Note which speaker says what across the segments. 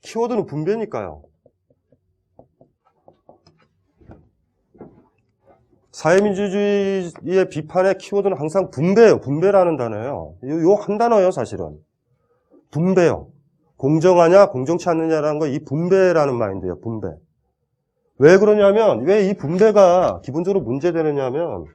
Speaker 1: 키워드는 분배니까요. 사회민주주의의 비판의 키워드는 항상 분배예요. 분배라는 단어예요. 요 한 단어예요, 사실은. 분배요. 공정하냐, 공정치 않느냐라는 거 이 분배라는 마인드예요, 분배. 왜 그러냐면, 왜 이 분배가 기본적으로 문제되느냐면,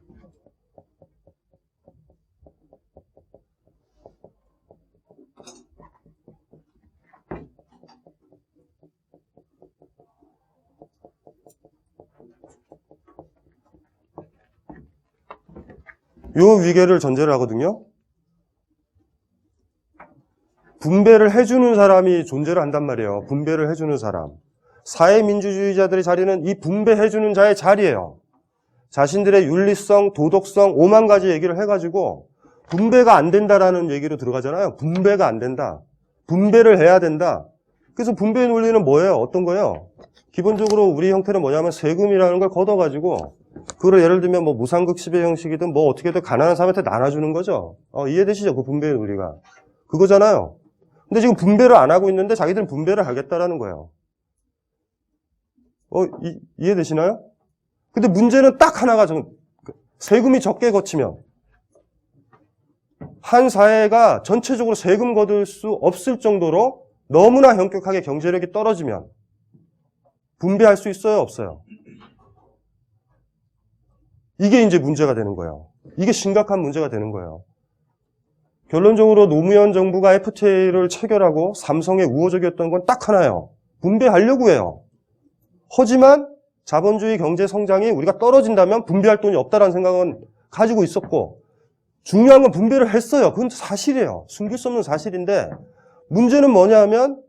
Speaker 1: 요 위계를 전제를 하거든요. 분배를 해주는 사람이 존재를 한단 말이에요. 분배를 해주는 사람. 사회민주주의자들의 자리는 이 분배해주는 자의 자리예요. 자신들의 윤리성, 도덕성, 5만 가지 얘기를 해가지고 분배가 안 된다라는 얘기로 들어가잖아요. 분배가 안 된다. 분배를 해야 된다. 그래서 분배의 논리는 뭐예요? 어떤 거예요? 기본적으로 우리 형태는 뭐냐면 세금이라는 걸 걷어가지고 그걸 예를 들면 뭐 무상급 지배 형식이든 뭐 어떻게든 가난한 사람한테 나눠주는 거죠. 이해되시죠? 그 분배의 논리가. 그거잖아요. 근데 지금 분배를 안 하고 있는데 자기들은 분배를 하겠다라는 거예요. 이해되시나요? 근데 문제는 딱 하나가 세금이 적게 거치면 한 사회가 전체적으로 세금 거둘 수 없을 정도로 너무나 현격하게 경제력이 떨어지면 분배할 수 있어요? 없어요? 이게 이제 문제가 되는 거예요. 이게 심각한 문제가 되는 거예요. 결론적으로 노무현 정부가 FTA를 체결하고 삼성에 우호적이었던 건 딱 하나예요. 분배하려고 해요. 하지만 자본주의 경제 성장이 우리가 떨어진다면 분배할 돈이 없다라는 생각은 가지고 있었고 중요한 건 분배를 했어요. 그건 사실이에요. 숨길 수 없는 사실인데 문제는 뭐냐 하면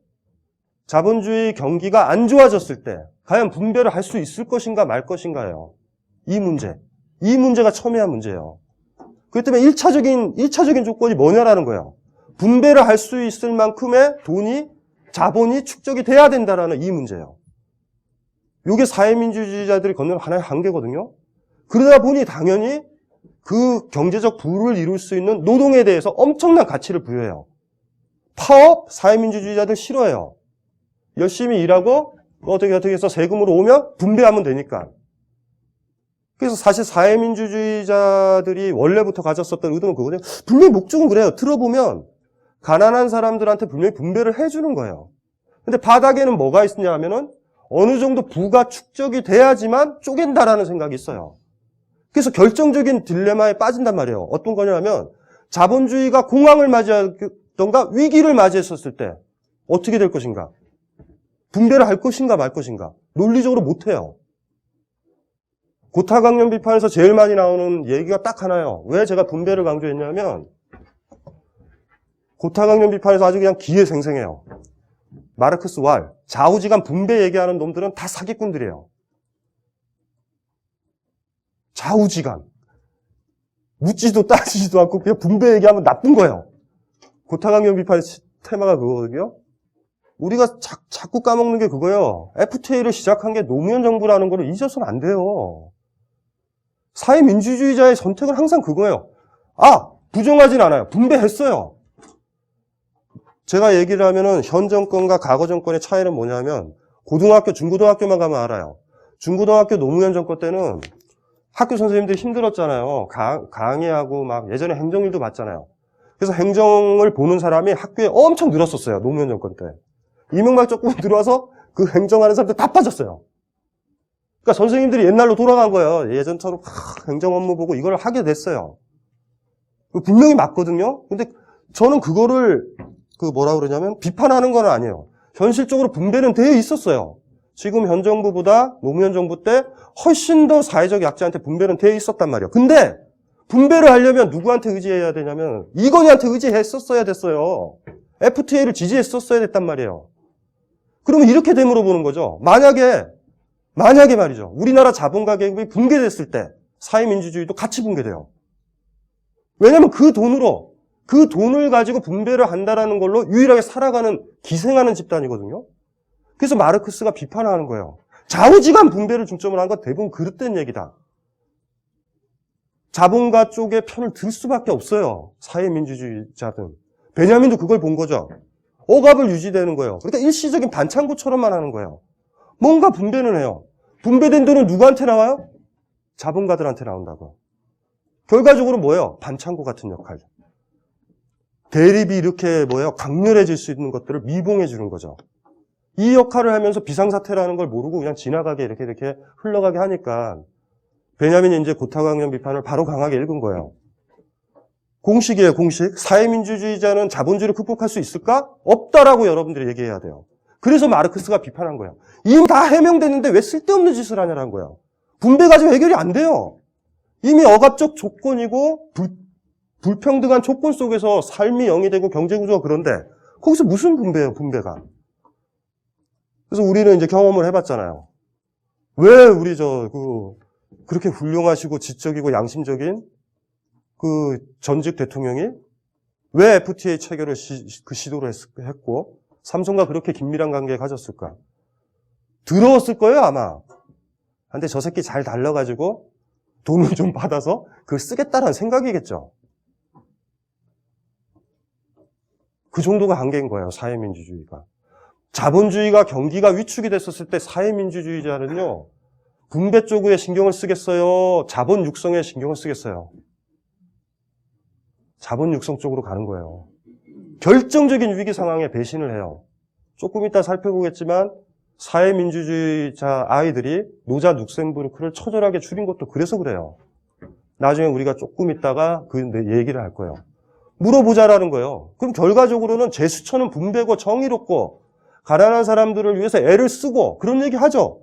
Speaker 1: 자본주의 경기가 안 좋아졌을 때 과연 분배를 할 수 있을 것인가 말 것인가예요. 이 문제가 첨예한 문제예요. 그렇기 때문에 1차적인 조건이 뭐냐라는 거예요. 분배를 할 수 있을 만큼의 자본이 축적이 돼야 된다라는 이 문제예요. 이게 사회민주주의자들이 걷는 하나의 한계거든요. 그러다 보니 당연히 그 경제적 부를 이룰 수 있는 노동에 대해서 엄청난 가치를 부여해요. 파업, 사회민주주의자들 싫어해요. 열심히 일하고 어떻게 해서 세금으로 오면 분배하면 되니까. 그래서 사실 사회민주주의자들이 원래부터 가졌었던 의도는 그거예요. 분명히 목적은 그래요. 들어보면 가난한 사람들한테 분명히 분배를 해주는 거예요. 근데 바닥에는 뭐가 있냐 하면은 어느 정도 부가 축적이 돼야지만 쪼갠다라는 생각이 있어요. 그래서 결정적인 딜레마에 빠진단 말이에요. 어떤 거냐면 자본주의가 공황을 맞이하던가 위기를 맞이했었을 때 어떻게 될 것인가? 분배를 할 것인가 말 것인가? 논리적으로 못해요. 고타강령 비판에서 제일 많이 나오는 얘기가 딱 하나예요. 왜 제가 분배를 강조했냐면 고타강령 비판에서 아주 그냥 기회생생해요. 마르크스 왈, 좌우지간 분배 얘기하는 놈들은 다 사기꾼들이에요. 좌우지간. 묻지도 따지지도 않고 그냥 분배 얘기하면 나쁜 거예요. 고타강령 비판의 테마가 그거거든요. 우리가 자꾸 까먹는 게 그거예요. FTA를 시작한 게 노무현 정부라는 걸 잊어서는 안 돼요. 사회민주주의자의 선택은 항상 그거예요. 부정하진 않아요. 분배했어요. 제가 얘기를 하면은 현 정권과 과거 정권의 차이는 뭐냐면 고등학교, 중고등학교만 가면 알아요. 중고등학교 노무현 정권 때는 학교 선생님들이 힘들었잖아요. 강의하고 막 예전에 행정일도 봤잖아요. 그래서 행정을 보는 사람이 학교에 엄청 늘었었어요. 노무현 정권 때. 이명박 정권 들어와서 그 행정하는 사람들 다 빠졌어요. 그러니까 선생님들이 옛날로 돌아간 거예요. 예전처럼 행정 업무 보고 이걸 하게 됐어요. 분명히 맞거든요. 근데 저는 그거를 뭐라 그러냐면 비판하는 건 아니에요. 현실적으로 분배는 되어 있었어요. 지금 현 정부보다 노무현 정부 때 훨씬 더 사회적 약자한테 분배는 되어 있었단 말이에요. 근데 분배를 하려면 누구한테 의지해야 되냐면 이건희한테 의지했었어야 됐어요. FTA를 지지했었어야 됐단 말이에요. 그러면 이렇게 되물어 보는 거죠. 만약에 말이죠. 우리나라 자본가 계급이 붕괴됐을 때 사회민주주의도 같이 붕괴돼요. 왜냐하면 그 돈을 가지고 분배를 한다라는 걸로 유일하게 살아가는, 기생하는 집단이거든요. 그래서 마르크스가 비판하는 거예요. 좌우지간 분배를 중점으로 한 건 대부분 그릇된 얘기다. 자본가 쪽의 편을 들 수밖에 없어요. 사회민주주의자든. 베냐민도 그걸 본 거죠. 억압을 유지되는 거예요. 그러니까 일시적인 반창고처럼만 하는 거예요. 뭔가 분배는 해요. 분배된 돈은 누구한테 나와요? 자본가들한테 나온다고. 결과적으로 뭐예요? 반창고 같은 역할. 대립이 이렇게 강렬해질 수 있는 것들을 미봉해 주는 거죠. 이 역할을 하면서 비상사태라는 걸 모르고 그냥 지나가게 이렇게 흘러가게 하니까 베냐민이 이제 고타강연 비판을 바로 강하게 읽은 거예요. 공식이에요, 공식. 사회민주주의자는 자본주의를 극복할 수 있을까? 없다라고 여러분들이 얘기해야 돼요. 그래서 마르크스가 비판한 거예요. 이미 다 해명됐는데 왜 쓸데없는 짓을 하냐라는 거예요. 분배 가지고 해결이 안 돼요. 이미 억압적 조건이고 불평등한 조건 속에서 삶이 영위되고 경제구조가 그런데 거기서 무슨 분배예요, 분배가. 그래서 우리는 이제 경험을 해봤잖아요. 왜 우리 그렇게 훌륭하시고 지적이고 양심적인 그 전직 대통령이 왜 FTA 체결을 시도를 했고 삼성과 그렇게 긴밀한 관계를 가졌을까? 더러웠을 거예요, 아마. 근데 저 새끼 잘 달려가지고 돈을 좀 받아서 그걸 쓰겠다라는 생각이겠죠. 그 정도가 한계인 거예요, 사회민주주의가. 자본주의가 경기가 위축이 됐었을 때 사회민주주의자는요, 분배 쪽에 신경을 쓰겠어요? 자본 육성에 신경을 쓰겠어요? 자본 육성 쪽으로 가는 거예요. 결정적인 위기 상황에 배신을 해요. 조금 이따 살펴보겠지만 사회민주주의자 아이들이 노자 룩셈부르크를 처절하게 줄인 것도 그래서 그래요. 나중에 우리가 조금 있다가 그 얘기를 할 거예요. 물어보자라는 거예요. 그럼 결과적으로는 제수처는 분배고 정의롭고 가난한 사람들을 위해서 애를 쓰고 그런 얘기 하죠.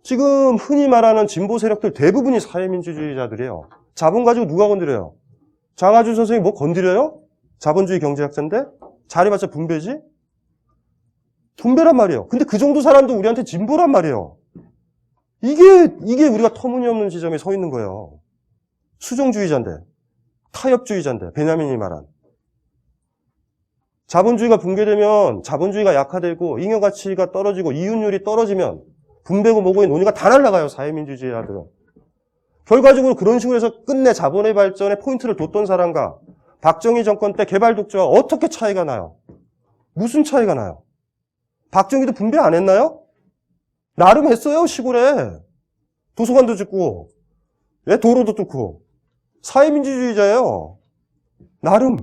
Speaker 1: 지금 흔히 말하는 진보 세력들 대부분이 사회민주주의자들이에요. 자본 가지고 누가 건드려요? 장하준 선생님 뭐 건드려요? 자본주의 경제학자인데? 잘해봤자 분배지? 분배란 말이에요. 근데 그 정도 사람도 우리한테 진보란 말이에요. 이게 우리가 터무니없는 지점에 서 있는 거예요. 수종주의자인데, 타협주의자인데, 베냐민이 말한. 자본주의가 붕괴되면 자본주의가 약화되고 잉여가치가 떨어지고 이윤율이 떨어지면 분배고 뭐고의 논의가 다 날아가요, 사회민주주의자들은. 결과적으로 그런 식으로 해서 끝내 자본의 발전에 포인트를 뒀던 사람과 박정희 정권 때 개발 독재와 어떻게 차이가 나요? 무슨 차이가 나요? 박정희도 분배 안 했나요? 나름 했어요, 시골에. 도서관도 짓고, 도로도 뚫고. 사회민주주의자예요. 나름.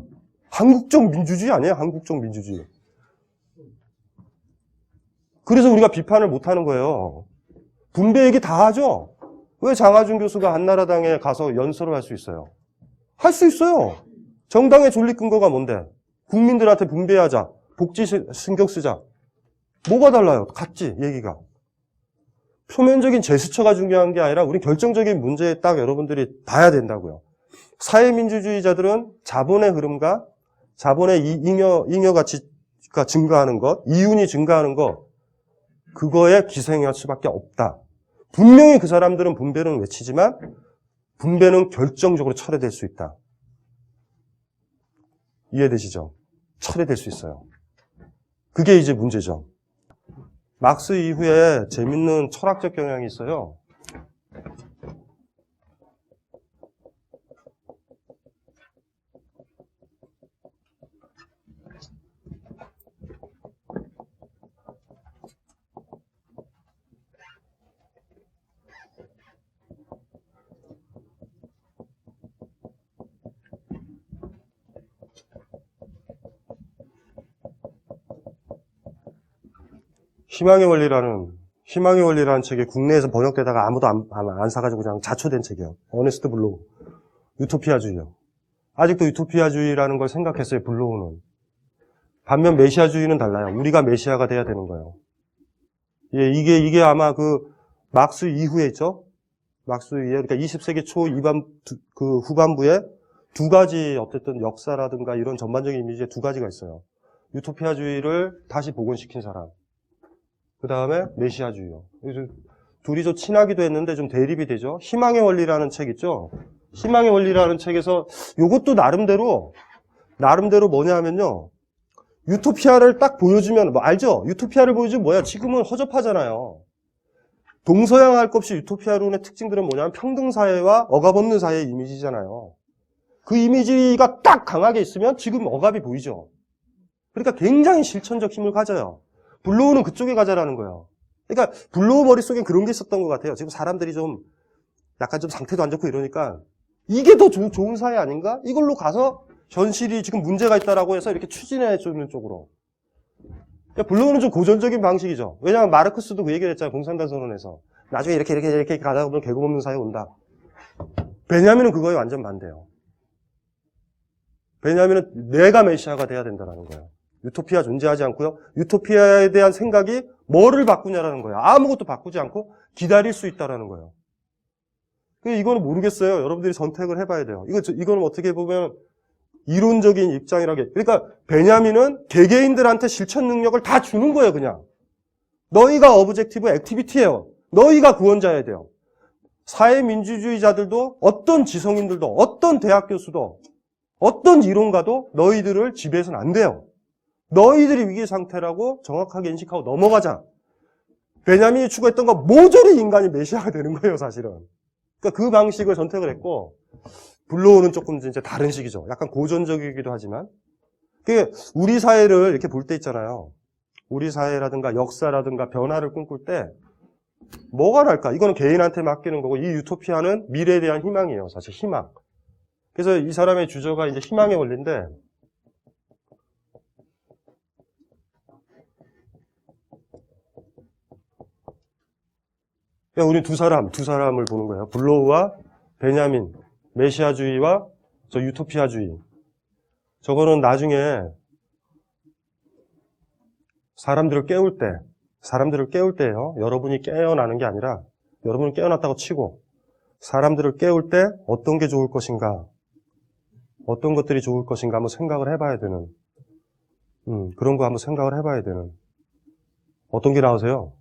Speaker 1: 한국적 민주주의 아니에요, 한국적 민주주의. 그래서 우리가 비판을 못 하는 거예요. 분배 얘기 다 하죠? 왜 장하준 교수가 한나라당에 가서 연설을 할 수 있어요? 할 수 있어요. 정당의 존립 근거가 뭔데? 국민들한테 분배하자. 복지 신경 쓰자. 뭐가 달라요? 같지, 얘기가. 표면적인 제스처가 중요한 게 아니라 우리 결정적인 문제에 딱 여러분들이 봐야 된다고요. 사회민주주의자들은 자본의 흐름과 자본의 잉여 가치가 증가하는 것, 이윤이 증가하는 것, 그거에 기생할 수밖에 없다. 분명히 그 사람들은 분배는 외치지만 분배는 결정적으로 철회될 수 있다. 이해되시죠? 철회될 수 있어요. 그게 이제 문제죠. 막스 이후에 재밌는 철학적 경향이 있어요. 희망의 원리라는 책이 국내에서 번역되다가 아무도 안 사가지고 그냥 자초된 책이에요. 어네스트 블로우. 유토피아주의요. 아직도 유토피아주의라는 걸 생각했어요, 블로우는. 반면 메시아주의는 달라요. 우리가 메시아가 돼야 되는 거예요. 예, 이게 아마 막스 이후에 있죠? 막스 이후에, 그러니까 20세기 초 후반부에 두 가지 어쨌든 역사라든가 이런 전반적인 이미지에 두 가지가 있어요. 유토피아주의를 다시 복원시킨 사람. 그 다음에 메시아주의요. 둘이 좀 친하기도 했는데 좀 대립이 되죠. 희망의 원리라는 책 있죠. 희망의 원리라는 책에서 이것도 나름대로 뭐냐 하면요. 유토피아를 딱 보여주면 알죠? 유토피아를 보여주면 뭐야? 지금은 허접하잖아요. 동서양할 것 없이 유토피아론의 특징들은 뭐냐면 평등사회와 억압 없는 사회의 이미지잖아요. 그 이미지가 딱 강하게 있으면 지금 억압이 보이죠. 그러니까 굉장히 실천적 힘을 가져요. 블로우는 그쪽에 가자라는 거예요. 그러니까 블로우 머릿속에 그런 게 있었던 것 같아요. 지금 사람들이 좀 약간 좀 상태도 안 좋고 이러니까 이게 더 좋은 사회 아닌가? 이걸로 가서 현실이 지금 문제가 있다라고 해서 이렇게 추진해 주는 쪽으로. 그러니까 블로우는 좀 고전적인 방식이죠. 왜냐하면 마르크스도 그 얘기를 했잖아요. 공산당 선언에서. 나중에 이렇게 가다 보면 계급 없는 사회 온다. 베냐민은 그거에 완전 반대예요. 베냐민은 내가 메시아가 돼야 된다는 거예요. 유토피아 존재하지 않고요. 유토피아에 대한 생각이 뭐를 바꾸냐라는 거예요. 아무것도 바꾸지 않고 기다릴 수 있다라는 거예요. 이거는 모르겠어요. 여러분들이 선택을 해봐야 돼요. 이거는 어떻게 보면 이론적인 입장이라게. 그러니까 베냐민은 개개인들한테 실천 능력을 다 주는 거예요, 그냥. 너희가 어브젝티브 액티비티예요. 너희가 구원자야 돼요. 사회민주주의자들도 어떤 지성인들도 어떤 대학 교수도 어떤 이론가도 너희들을 지배해서는 안 돼요. 너희들이 위기 상태라고 정확하게 인식하고 넘어가자. 베냐민이 추구했던 거 모조리 인간이 메시아가 되는 거예요, 사실은. 그러니까 그 방식을 선택을 했고, 블로우는 조금 이제 다른 식이죠. 약간 고전적이기도 하지만. 우리 사회를 이렇게 볼 때 있잖아요. 우리 사회라든가 역사라든가 변화를 꿈꿀 때 뭐가 날까? 이거는 개인한테 맡기는 거고, 이 유토피아는 미래에 대한 희망이에요. 사실 희망. 그래서 이 사람의 주저가 이제 희망의 원리인데, 우리 두 사람을 보는 거예요. 블로우와 베냐민, 메시아주의와 저 유토피아주의. 저거는 나중에 사람들을 깨울 때예요. 여러분이 깨어나는 게 아니라 여러분은 깨어났다고 치고 사람들을 깨울 때 어떤 게 좋을 것인가, 어떤 것들이 좋을 것인가 한번 생각을 해봐야 되는, 그런 거 한번 생각을 해봐야 되는. 어떤 게 나오세요?